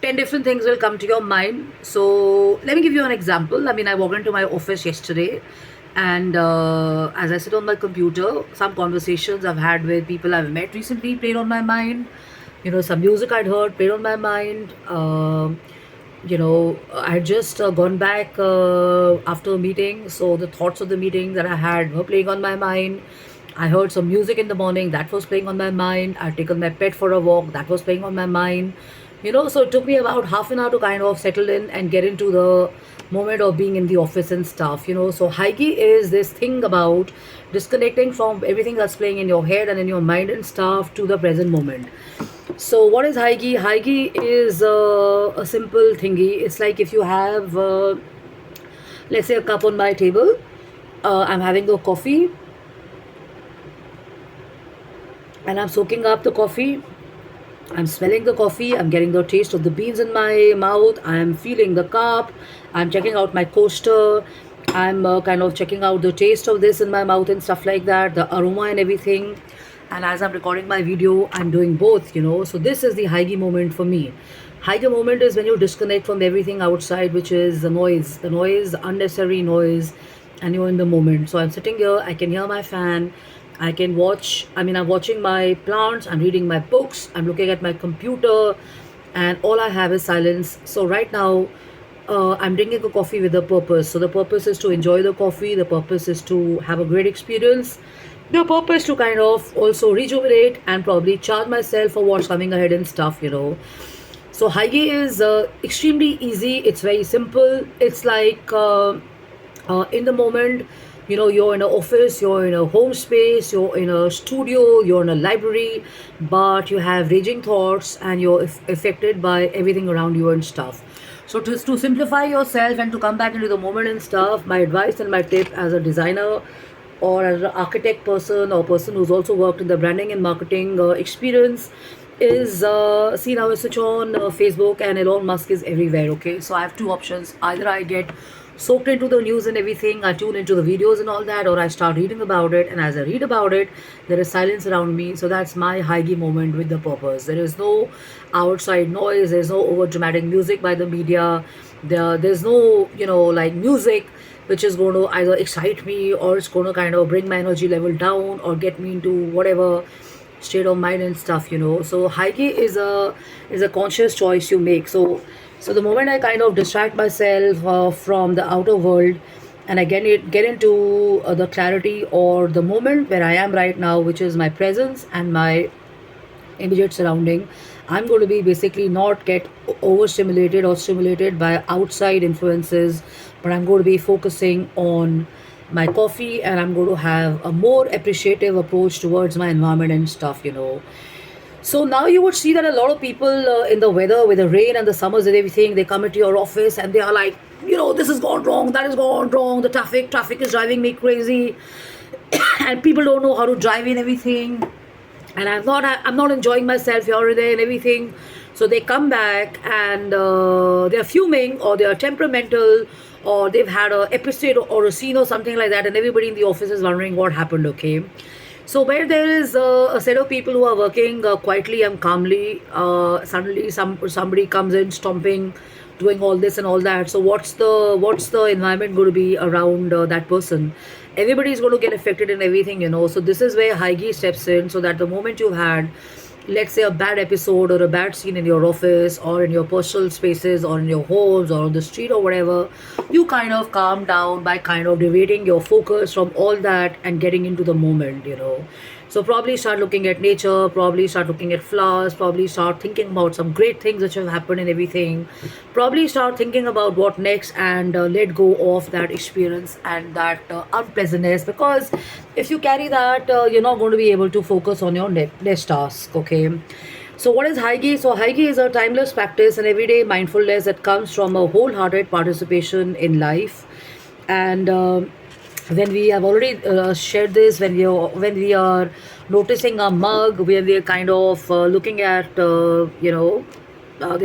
10 different things will come to your mind. So let me give you an example. I mean, I walked into my office yesterday, and as I sit on my computer, some conversations I've had with people I've met recently played on my mind. Some music I'd heard played on my mind. I had just gone back after a meeting, so the thoughts of the meeting that I had were playing on my mind. I heard some music in the morning, that was playing on my mind. I'd taken my pet for a walk, that was playing on my mind. So it took me about half an hour to kind of settle in and get into the moment of being in the office and stuff. So Haigi is this thing about disconnecting from everything that's playing in your head and in your mind and stuff to the present moment. So what is Haigi? Haigi is a simple thingy. It's like if you have, let's say, a cup on my table. I'm having a coffee and I'm soaking up the coffee. I'm smelling the coffee. I'm getting the taste of the beans in my mouth. I'm feeling the cup. I'm checking out my coaster. I'm kind of checking out the taste of this in my mouth and stuff like that, the aroma and everything. And as I'm recording my video, I'm doing both. So this is the Haigi moment for me. Haigi moment is when you disconnect from everything outside, which is the noise, unnecessary noise, and you're in the moment. So I'm sitting here, I can hear my fan, I can watch, I'm watching my plants, I'm reading my books, I'm looking at my computer, and all I have is silence. So right now, I'm drinking a coffee with a purpose. So the purpose is to enjoy the coffee, the purpose is to have a great experience, the purpose to kind of also rejuvenate and probably charge myself for what's coming ahead and stuff. So Haigi is extremely easy. It's very simple. It's like in the moment, you're in an office, you're in a home space, you're in a studio, you're in a library, but you have raging thoughts and you're affected by everything around you and stuff. So to simplify yourself and to come back into the moment and stuff, my advice and my tip as a designer or as an architect person or person who's also worked in the branding and marketing experience is see, now I switch on Facebook and Elon Musk is everywhere. Okay, so I have two options. Either I get soaked into the news and everything, I tune into the videos and all that, or I start reading about it, and as I read about it, there is silence around me. So that's my Haigi moment with the purpose. There is no outside noise, there's no over dramatic music by the media, there's no like music which is going to either excite me or it's going to kind of bring my energy level down or get me into whatever state of mind and stuff. So Haigi is a conscious choice you make. So the moment I kind of distract myself from the outer world and I get into the clarity or the moment where I am right now, which is my presence and my immediate surrounding, I'm going to be basically not get overstimulated or stimulated by outside influences, but I'm going to be focusing on my coffee and I'm going to have a more appreciative approach towards my environment and stuff. So now you would see that a lot of people in the weather, with the rain and the summers and everything, they come into your office and they are like, this has gone wrong, that has gone wrong, the traffic is driving me crazy, and people don't know how to drive in everything, and I'm not enjoying myself here or there and everything. So they come back and they're fuming or they're temperamental or they've had a episode or a scene or something like that, and everybody in the office is wondering what happened. Okay. So where there is a set of people who are working quietly and calmly, suddenly somebody comes in stomping, doing all this and all that. So what's the environment going to be around that person? Everybody is going to get affected in everything. So this is where Haigi steps in, so that the moment you've had, let's say, a bad episode or a bad scene in your office or in your personal spaces or in your homes or on the street or whatever, you kind of calm down by kind of deviating your focus from all that and getting into the moment. So probably start looking at nature, probably start looking at flowers, probably start thinking about some great things which have happened and everything, probably start thinking about what next, and let go of that experience and that unpleasantness, because if you carry that, you're not going to be able to focus on your next task. Okay. So what is Haigi? So Haigi is a timeless practice and everyday mindfulness that comes from a wholehearted participation in life. And when we have already shared this, when we are noticing a mug, when we are kind of looking at there's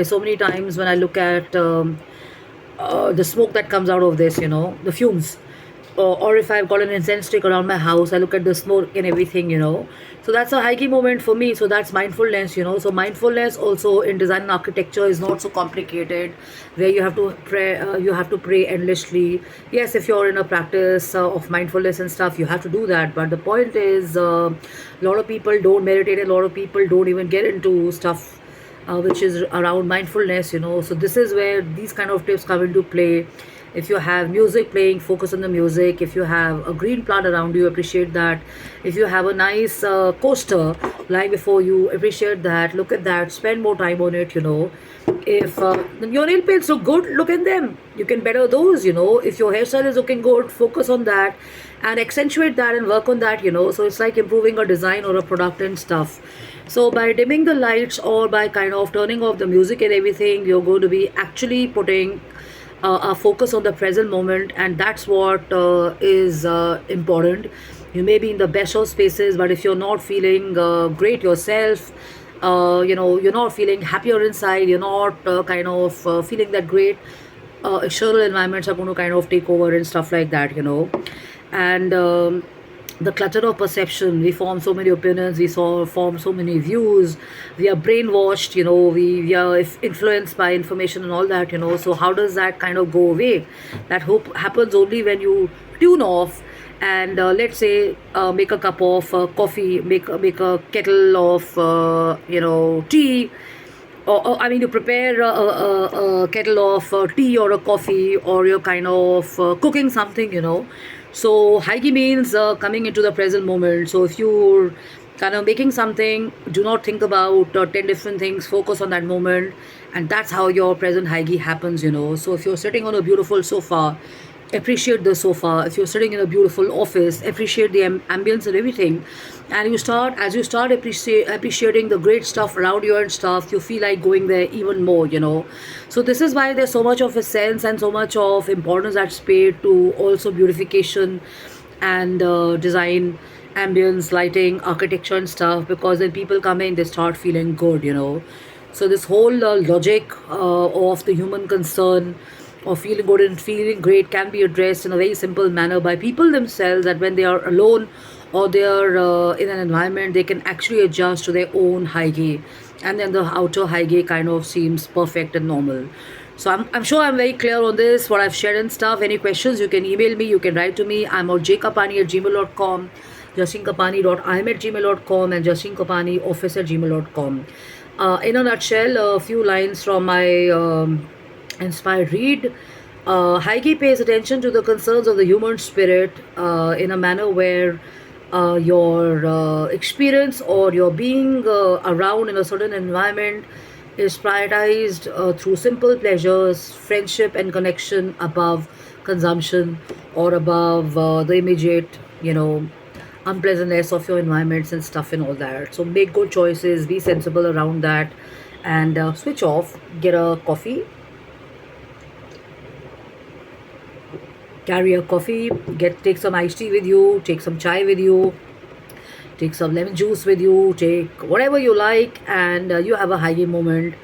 so many times when I look at the smoke that comes out of this, the fumes. or if I've got an incense stick around my house, I look at the smoke and everything. So that's a hiking moment for me. So that's mindfulness. So mindfulness also in design and architecture is not so complicated, where you have to pray endlessly. Yes, if you're in a practice of mindfulness and stuff, you have to do that. But the point is, a lot of people don't meditate. A lot of people don't even get into stuff which is around mindfulness. So this is where these kind of tips come into play. If you have music playing, focus on the music. If you have a green plant around you, appreciate that. If you have a nice coaster lying before you, appreciate that. Look at that, spend more time on it. If your nail paints look good, look at them, you can better those. If your hairstyle is looking good, focus on that and accentuate that and work on that. So it's like improving a design or a product and stuff. So by dimming the lights or by kind of turning off the music and everything, you're going to be actually putting a focus on the present moment, and that's what is important. You may be in the best of spaces, but if you're not feeling great yourself, you're not feeling happier inside, you're not kind of feeling that great, external environments are going to kind of take over and stuff like that. And the clutter of perception, we form so many opinions, form so many views, we are brainwashed. We are influenced by information and all that. So how does that kind of go away? That hope happens only when you tune off and let's say make a cup of coffee, make a kettle of tea, or I mean, you prepare a kettle of tea or a coffee, or you're kind of cooking something. So Haigi means coming into the present moment. So if you're kind of making something, do not think about 10 different things, focus on that moment, and that's how your present Haigi happens. So if you're sitting on a beautiful sofa, appreciate the sofa. If you're sitting in a beautiful office, appreciate the ambience and everything. And as you start appreciating the great stuff around you and stuff, you feel like going there even more. So this is why there's so much of a sense and so much of importance that's paid to also beautification and design, ambience, lighting, architecture and stuff, because when people come in, they start feeling good. So this whole logic of the human concern or feeling good and feeling great can be addressed in a very simple manner by people themselves, that when they are alone or they are in an environment, they can actually adjust to their own Haigi, and then the outer Haigi kind of seems perfect and normal. So I'm sure I'm very clear on this, what I've shared and stuff. Any questions, you can email me, you can write to me. I'm on jkapani@gmail.com, jastinkapani.im@gmail.com, and jastinkapanioffice@gmail.com. In a nutshell, a few lines from my inspired read. Heike pays attention to the concerns of the human spirit in a manner where your experience or your being around in a certain environment is prioritized through simple pleasures, friendship, and connection above consumption or above the immediate unpleasantness of your environments and stuff and all that. So make good choices, be sensible around that, and switch off, get a coffee, carry a coffee, take some iced tea with you, take some chai with you, take some lemon juice with you, take whatever you like, and you have a Haigi moment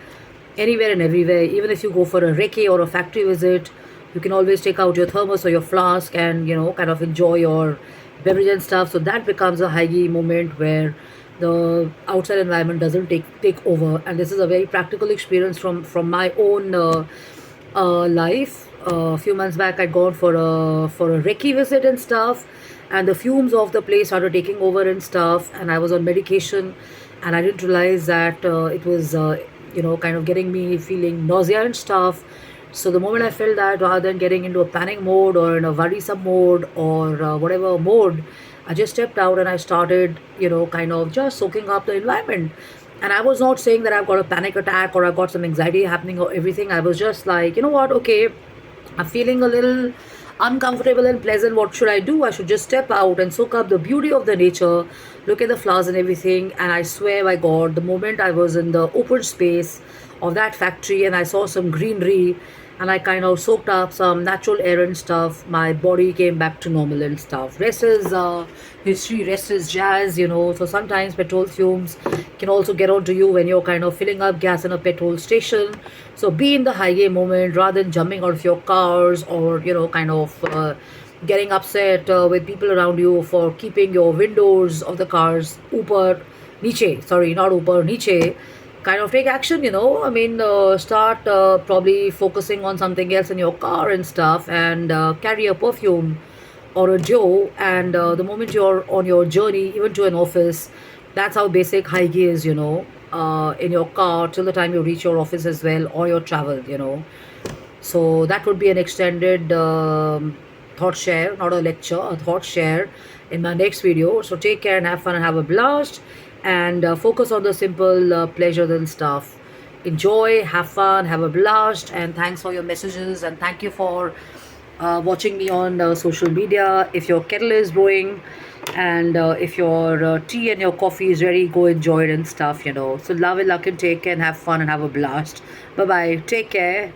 anywhere and everywhere. Even if you go for a recce or a factory visit, you can always take out your thermos or your flask and kind of enjoy your beverage and stuff. So that becomes a Haigi moment where the outside environment doesn't take over. And this is a very practical experience from my own life. A few months back, I'd gone for a recce visit and stuff, and the fumes of the place started taking over and stuff, and I was on medication, and I didn't realize that it was kind of getting me feeling nausea and stuff. So the moment I felt that, rather than getting into a panic mode or in a worrisome mode or whatever mode, I just stepped out and I started kind of just soaking up the environment. And I was not saying that I've got a panic attack or I've got some anxiety happening or everything. I was just like, you know what, okay, I'm feeling a little uncomfortable and pleasant. What should I do? I should just step out and soak up the beauty of the nature, look at the flowers and everything. And I swear by God, the moment I was in the open space of that factory and I saw some greenery and I kind of soaked up some natural air and stuff, my body came back to normal and stuff. Rest is history, rest is jazz. So sometimes petrol fumes can also get onto you when you're kind of filling up gas in a petrol station. So be in the highway moment rather than jumping out of your cars or kind of getting upset with people around you for keeping your windows of the cars upar niche, sorry, not upar niche, kind of take action, I mean, start probably focusing on something else in your car and stuff, and carry a perfume or a Joe. And the moment you're on your journey, even to an office, that's how basic hygiene is, in your car till the time you reach your office as well, or your travel. So that would be an extended thought share, not a lecture, a thought share in my next video. So take care and have fun and have a blast, and focus on the simple pleasures and stuff. Enjoy, have fun, have a blast, and thanks for your messages, and thank you for watching me on social media. If your kettle is brewing, and if your tea and your coffee is ready, go enjoy it and stuff. So love and luck and take care and have fun and have a blast. Bye bye. Take care.